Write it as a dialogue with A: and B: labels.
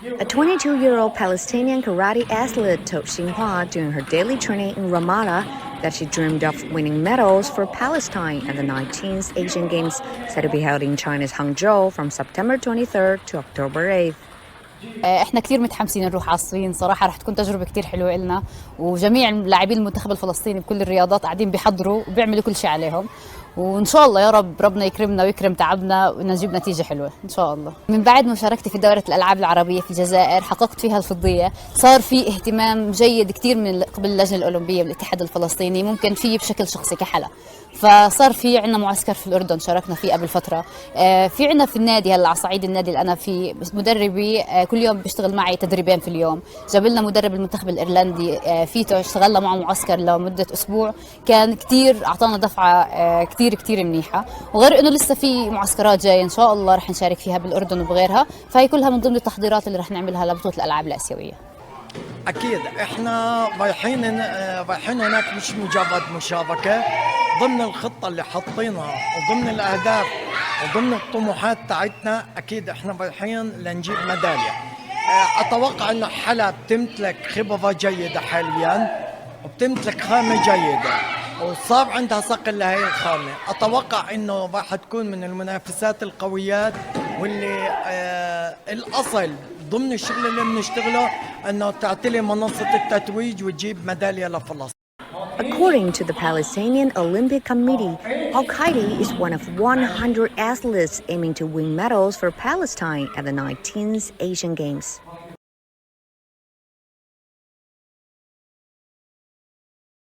A: A 22-year-old Palestinian karate athlete told Xinhua during her daily training in Ramallah that she dreamed of winning medals for Palestine at the 19th Asian Games set to be held in China's Hangzhou from September 23rd to October 8th.
B: احنا كثير متحمسين نروح على الصين صراحه، رح تكون تجربه كثير حلوه لنا، وجميع لاعبين المنتخب الفلسطيني بكل الرياضات قاعدين بيحضروا وبيعملوا كل شيء عليهم، وان شاء الله يا رب ربنا يكرمنا ويكرم تعبنا ونجيب نتيجه حلوه ان شاء الله. من بعد مشاركتي في دوره الالعاب العربيه في الجزائر حققت فيها الفضيه، صار في اهتمام جيد كثير من قبل اللجنه الاولمبيه والاتحاد الفلسطيني، ممكن في بشكل شخصي كحلا. فصار في عندنا معسكر في الأردن شاركنا فيه قبل فترة، في عندنا في النادي هلا على صعيد النادي اللي أنا فيه مدربي كل يوم بيشتغل معي تدريبين في اليوم، جاب لنا مدرب المنتخب الإيرلندي فيتو اشتغلنا معه معسكر لمدة أسبوع، كان كتير أعطانا دفعة كتير منيحة، وغير إنه لسه في معسكرات جاية إن شاء الله رح نشارك فيها بالأردن وبغيرها، فهي كلها من ضمن التحضيرات اللي رح نعملها لبطولة الألعاب الآسيوية.
C: أكيد إحنا رايحين هناك مش مجرد مسابقة، ضمن الخطة اللي حاطينها وضمن الأهداف وضمن الطموحات تاعتنا، أكيد إحنا رايحين لنجيب ميدالية. أتوقع إنه حلا بتمتلك خبرة جيدة حاليا وبتمتلك خامة جيدة وصار عندها صقل لهي الخامة. أتوقع إنه راح تكون من المنافسات القويات، واللي الأصل ضمن الشغل اللي بنشتغله أنه تعتلي منصة التتويج وتجيب ميدالية لفلسطين.
A: According to the Palestinian Olympic Committee, Al-Qaeda is one of 100 athletes aiming to win medals for Palestine at the 19th Asian Games.